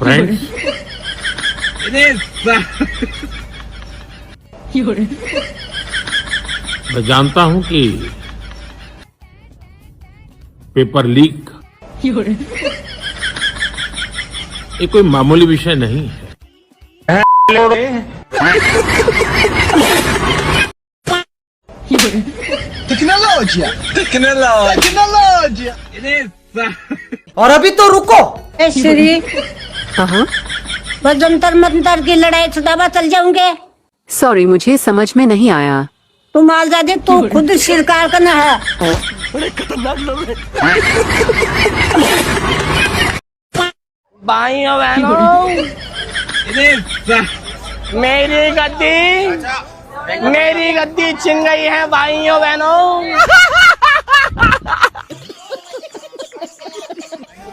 Friends, मैं जानता हूं कि पेपर लीक ये कोई मामूली विषय नहीं है। टेक्नोलॉजिया। और अभी तो रुको। श्री बस जंतर मंतर की लड़ाई छुटावा चल जाऊंगे। सॉरी, मुझे समझ में नहीं आया। तू मालजादी तू खुद शिरकार करना है। बड़े खतरनाक लोग हैं। भाइयों बहनों, मेरी गद्दी छिन गई है भाइयों बहनों।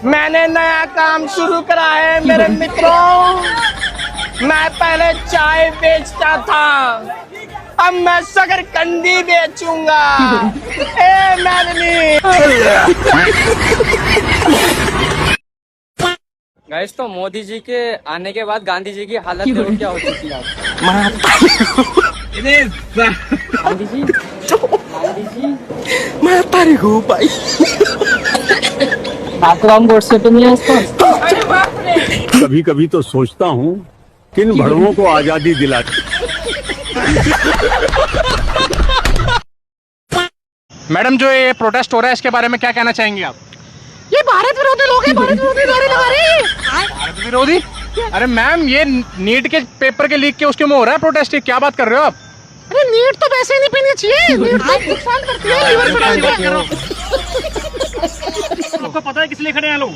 मैंने नया काम शुरू करा है मेरे मित्रों। मैं पहले चाय बेचता था, अब मैं शकरकंदी बेचूंगा। ए मैडनी। गाइस, तो मोदी जी के आने के बाद गांधी जी की हालत देखो क्या हो चुकी है। गांधी जी मैं तारीख हूँ भाई। नाथुराम गोडसे पे नहीं है इसका। कभी कभी तो सोचता हूँ किन भड़वों को आजादी दिला। मैडम, जो ये प्रोटेस्ट हो रहा है इसके बारे में क्या कहना चाहेंगे आप? ये भारत विरोधी लोग हैं, भारत विरोधी नारे लगा रहे हैं। भारत विरोधी? अरे मैम, ये नीट के पेपर के लीक के उसके में हो रहा है प्रोटेस्ट। क्या बात कर रहे हो आप? अरे नीट तो वैसे ही नहीं पीनी चाहिए, नीट तो नुकसान करती है लीवर बनाने। आपको पता है किस लिए खड़े हैं लोग?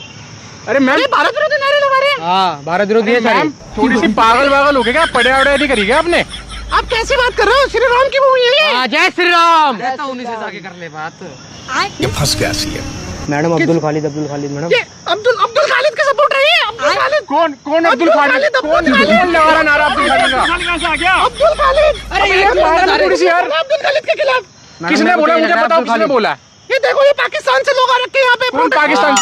अरे मैम, भारत विरोधी नारे लगा रहे हैं। हाँ, भारत विरोधी है मैम। थोड़ी सी पागल हो गए क्या? पढ़े वढ़े नहीं करी क्या आपने? आप कैसी बात कर रहे हो? श्री राम की मूवी है ये। जय श्री राम। उन्हीं से जाके कर ले बात। ये फंस गया सी है। Madam, Abdul Khalid madam. ये अब्दुल खालिद का सपोर्ट है ये। अब्दुल खालिद कौन अब्दुल खालिद? कौन लगा रहा नारा अब्दुल खालिद का? कहाँ से आ गया अब्दुल खालिद? अरे ये पागल थोड़ी सी यार। अब्दुल खालिद के खिलाफ किसने बोला? मुझे बताओ किसने बोला? ये देखो, ये पाकिस्तान से लोग आ रखे हैं यहाँ पे। कौन पाकिस्तान?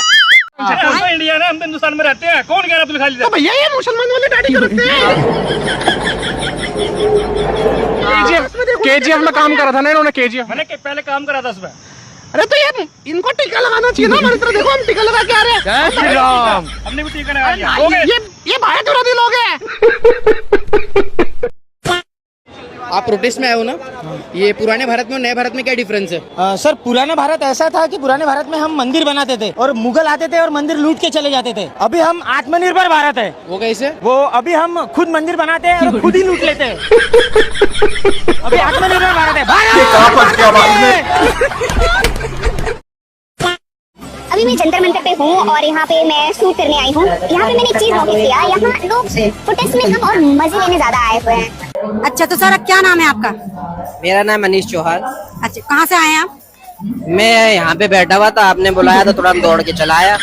इंडिया है, हम हिंदुस्तान में रहते हैं। कौन कह रहा है अब्दुल खालिद? तो भैया ये मुसलमान वाले दाढ़ी करते हैं। केजीएफ में काम करा था ना इन्होंने। केजीएफ मैंने पहले काम करा था उसमें। अरे तो ये इनको टीका लगाना चाहिए ना हमारी तरह। देखो हम टीका लगा के आ रहे हैं। जय श्री राम। हमने भी टीका लगा दिया। ये भारत विरोधी लोग हैं। आप प्रोटेस्ट में आए हो ना? ये पुराने भारत में और नए भारत में क्या डिफरेंस है? सर, पुराने भारत ऐसा था कि पुराने भारत में हम मंदिर बनाते थे और मुगल आते थे और मंदिर लूट के चले जाते थे। अभी हम आत्मनिर्भर भारत है। वो कैसे? वो अभी हम खुद मंदिर बनाते हैं और खुद ही लूट लेते हैं। अभी आत्मनिर्भर भारत है। अभी मैं जंतर मंतर पे हूँ और यहाँ पे मैं शूट करने आई हूँ। यहाँ पे मैंने एक चीज नोटिस किया, यहाँ लोग प्रोटेस्ट में कम और मजे लेने ज्यादा आए हुए हैं। अच्छा, तो सर क्या नाम है आपका? मेरा नाम मनीष चौहान। अच्छा, कहाँ से आए हैं आप? मैं यहाँ पे बैठा हुआ था, आपने बुलाया तो तुरंत दौड़ के चला आया।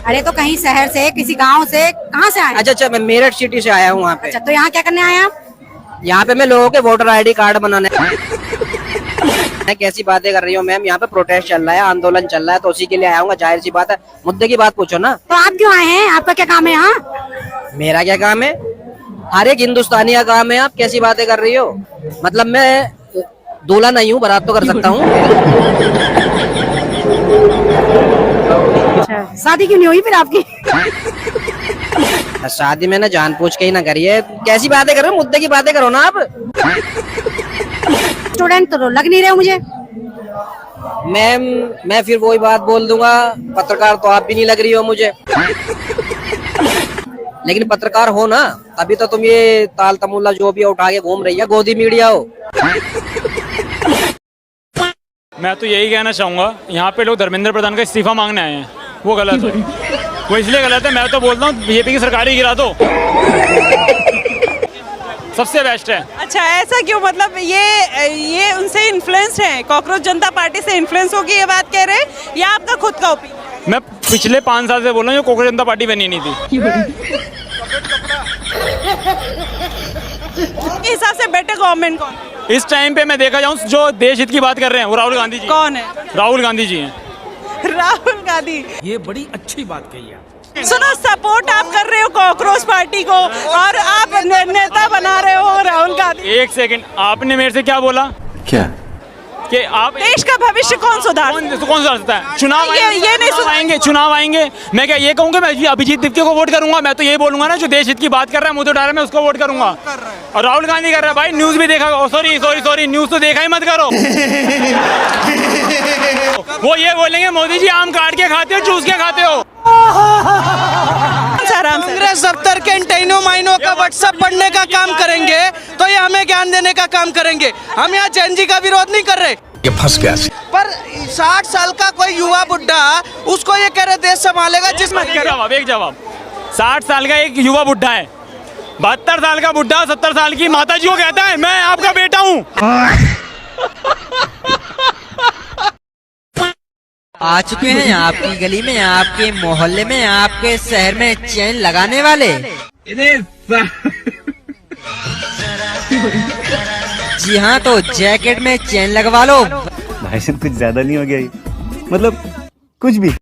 अरे तो कहीं शहर से, किसी गांव से, कहाँ से आए? अच्छा, मैं मेरठ सिटी से आया हूँ वहाँ पे। अच्छा, तो यहाँ क्या करने आए आप? यहाँ पे मैं लोगों के वोटर ID कार्ड बनाने। कैसी बातें कर रही हो मैम? यहाँ पे प्रोटेस्ट चल रहा है, आंदोलन चल रहा है, तो उसी के लिए आया हूँ। जाहिर सी बात है, मुद्दे की बात पूछो ना। तो आप क्यों आए हैं? आपका क्या काम है यहाँ? मेरा क्या काम है? हर एक हिंदुस्तानी का काम है। आप कैसी बातें कर रही हो? मतलब मैं दूल्हा नहीं हूँ, बारात तो कर सकता हूँ। अच्छा, शादी क्यों नहीं हुई फिर आपकी? शादी मैंने जानबूझ के ही ना करी है। कैसी बातें कर रहे हो? मुद्दे की बातें करो ना आप। स्टूडेंट तो लग नहीं रहे हो मुझे। मैम, मैं फिर वही बात बोल दूंगा, पत्रकार तो आप भी नहीं लग रही हो मुझे। लेकिन पत्रकार हो ना, तभी तो तुम ये ताल तमुल्ला जो भी उठा के घूम रही है, गोदी मीडिया हो। मैं तो यही कहना चाहूंगा, यहाँ पे लोग धर्मेंद्र प्रधान का इस्तीफा मांगने आए हैं, वो गलत है। वो इसलिए गलत है, मैं तो बोलता हूँ बीजेपी की सरकार ही गिरा दो, सबसे बेस्ट है। अच्छा, ऐसा क्यों? मतलब ये उनसे इन्फ्लुएंस है, कॉकरोच जनता पार्टी से इन्फ्लुएंस होकर ये बात कह रहे हैं, या आपका खुद का ओपिनियन? मैं पिछले 5 साल से बोल रहा हूँ, कॉकरोच जनता पार्टी बनी नहीं थी। इस हिसाब से बेटर गवर्नमेंट कौन? इस टाइम पे मैं देखा जाऊँ जो देश हित की बात कर रहे हैं वो राहुल गांधी जी। कौन है? राहुल गांधी जी हैं। राहुल गांधी। ये बड़ी अच्छी बात कही है। सुनो, सपोर्ट आप कर रहे हो कॉकरोच पार्टी को और आप नेता बना रहे हो राहुल गांधी। एक सेकंड, आपने मेरे से क्या बोला? क्या कि आप देश का भविष्य कौन सुधार कौन सुधार सकता है? चुनाव ये नहीं आएंगे, चुनाव आएंगे। मैं क्या ये कहूँगा मैं अभिजीत दिप्ते को वोट करूंगा? मैं तो ये बोलूंगा ना, जो देश हित की बात कर रहा है मुझे डायरेक्ट मैं उसको वोट करूंगा। और राहुल गांधी कर रहा है भाई, न्यूज भी देखा, सॉरी न्यूज तो देखा ही मत करो। वो ये बोलेंगे मोदी जी आम काट के खाते हो, चूस के खाते हो। कांग्रेस दफ्तर के इन टाइनों माइनों का व्हाट्सएप पढ़ने का काम करेंगे तो ये हमें ज्ञान देने का काम करेंगे। हम यहाँ जैन जी का विरोध नहीं कर रहे। ये फंस गया। पर 60 साल का कोई युवा बुढ़ा उसको ये कह रहे देश संभालेगा, जिसमें एक जवाब 60 साल का एक युवा बुढ़ा है, 72 साल का बुढ़ा 70 साल की माता जी को कहता है मैं आपका बेटा हूँ। आ चुके हैं आपकी गली में, आपके मोहल्ले में, आपके शहर में चैन लगाने वाले। जी हाँ, तो जैकेट में चैन लगवा लो। भाई साहब कुछ ज्यादा नहीं हो गया ये? मतलब कुछ भी।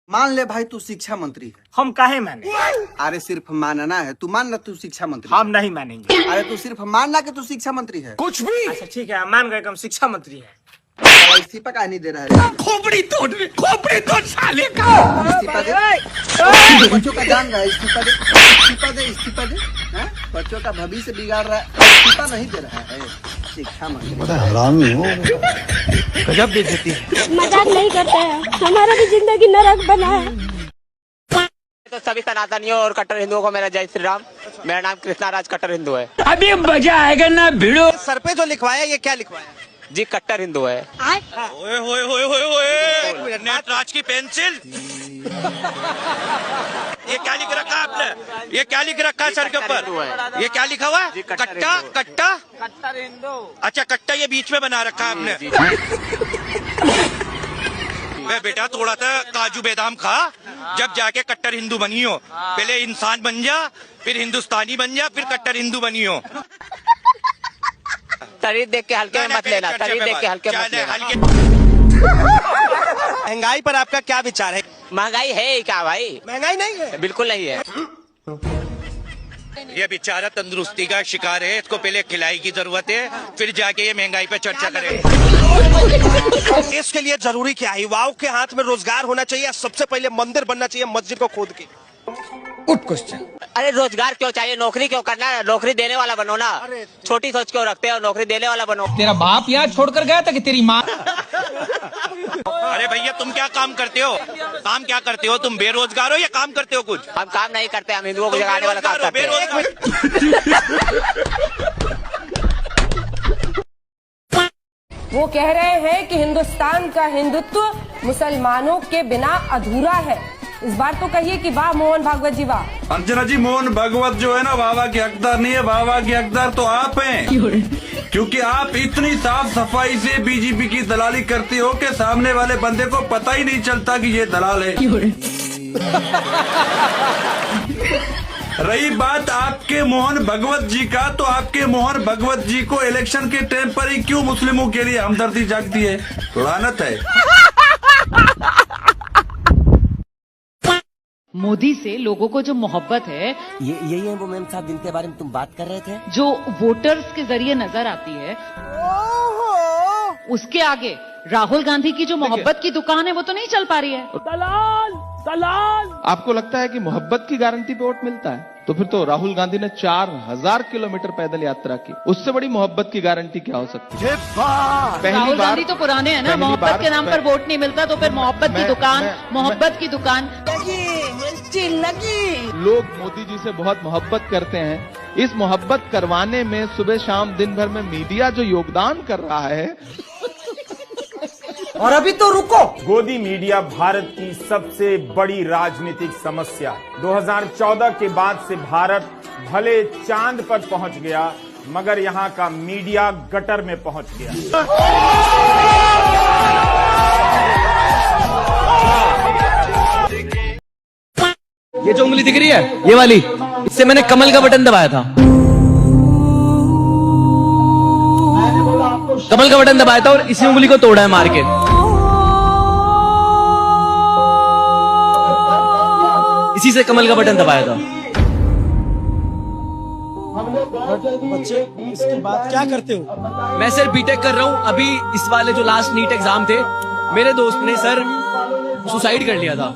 मान ले भाई तू शिक्षा मंत्री है। हम काहे माने? अरे सिर्फ मानना है, तू मान ना तू शिक्षा मंत्री। हम नहीं मानेंगे। अरे तू सिर्फ मानना कि तू शिक्षा मंत्री है। कुछ भी। अच्छा ठीक है, हम मान गए कि हम शिक्षा मंत्री हैं। इस्तीफा का नहीं दे रहा है। खोपड़ी तोड़ साले का। इस्तीफा दे। बच्चों का जान रहा है, इस्तीफा दे। हाँ? बच्चों का भविष्य बिगाड़ रहा है, इस्तीफा नहीं दे रहा है। शिक्षा मंत्री बड़ा हरामी हो। गजब बेइज्जती है। मजाक नहीं करते हैं, हमारा भी जिंदगी नरक बना है। तो सभी सनातनियों और कट्टर हिंदुओं को मेरा जय श्री राम। मेरा नाम कृष्णा राज कट्टर हिंदू है। अभी मजा आएगा ना भिड़ो। सर पे जो लिखवाया ये क्या लिखवाया? जी कट्टर हिंदू है। ओए नटराज की पेंसिल। ये क्या लिख रखा है आपने? ये क्या लिख रखा है सर के ऊपर? ये क्या लिखा हुआ है? कट्टा कट्टर हिंदू। अच्छा, कट्टा ये बीच में बना रखा है आपने। वे बेटा थोड़ा सा काजू बादाम खा, जब जाके कट्टर हिंदू बनी हो। पहले इंसान बन जा, फिर हिंदुस्तानी बन जा, फिर कट्टर हिंदू बनी हो। शरीर देख के हल्के में मत लेना, शरीर देख के हल्के मत लेना। महंगाई पर आपका क्या विचार है? महंगाई है ही क्या भाई? महंगाई नहीं है, बिल्कुल नहीं है। ये बेचारा तंदुरुस्ती का शिकार है, इसको पहले खिलाई की जरूरत है, फिर जाके ये महंगाई पे चर्चा करें। इसके लिए जरूरी क्या है? युवाओं के हाथ में रोजगार होना चाहिए, सबसे पहले मंदिर बनना चाहिए मस्जिद को खोद के। Good question. अरे रोजगार क्यों चाहिए? नौकरी क्यों करना है? नौकरी देने वाला बनो ना। छोटी सोच क्यों रखते हो? नौकरी देने वाला बनो। तेरा बाप यहाँ छोड़कर गया था कि तेरी माँ? अरे भैया तुम क्या काम करते हो? काम क्या करते हो? तुम बेरोजगार हो या काम करते हो कुछ? हम काम नहीं करते, हम हिंदुओं को जगाने वाला काम करते हैं। वो कह रहे हैं कि हिंदुस्तान का हिंदुत्व मुसलमानों के बिना अधूरा है। इस बार तो कहिए कि वाह मोहन भागवत जी वाह। अर्चना जी, मोहन भागवत जो है ना वाह के हकदार नहीं है, वाह के हकदार तो आप हैं, क्योंकि आप इतनी साफ सफाई से बीजेपी की दलाली करती हो कि सामने वाले बंदे को पता ही नहीं चलता कि ये दलाल है। रही बात आपके मोहन भगवत जी का, तो आपके मोहन भगवत जी को इलेक्शन के टाइम पर ही क्यों मुस्लिमों के लिए हमदर्दी जागती है? लानत है। मोदी से लोगों को जो मोहब्बत है, यही है वो मैम साहब जिनके बारे में तुम बात कर रहे थे, जो वोटर्स के जरिए नजर आती है, उसके आगे राहुल गांधी की जो मोहब्बत की दुकान है वो तो नहीं चल पा रही है। दलाल। आपको लगता है कि मोहब्बत की गारंटी पे वोट मिलता है? तो फिर तो राहुल गांधी ने 4000 किलोमीटर पैदल यात्रा की, उससे बड़ी मोहब्बत की गारंटी क्या हो सकती है? राहुल गांधी तो पुराने हैं ना, मोहब्बत के नाम पर वोट नहीं मिलता, तो फिर मोहब्बत की दुकान, मोहब्बत की दुकान लोग मोदी जी से बहुत मोहब्बत करते हैं। इस मोहब्बत करवाने में सुबह शाम दिन भर में मीडिया जो योगदान कर रहा है। और अभी तो रुको, गोदी मीडिया भारत की सबसे बड़ी राजनीतिक समस्या है। 2014 के बाद से भारत भले चांद पर पहुंच गया, मगर यहाँ का मीडिया गटर में पहुंच गया। ये जो उंगली दिख रही है, ये वाली, इससे मैंने कमल का बटन दबाया था। कमल का बटन दबाया था और इसी उंगली को तोड़ा है मार के। इसी से कमल का बटन दबाया था। बच्चे इसके बाद क्या करते हो? मैं सर बीटेक कर रहा हूँ। अभी इस वाले जो लास्ट नीट एग्जाम थे, मेरे दोस्त ने सर सुसाइड कर लिया था।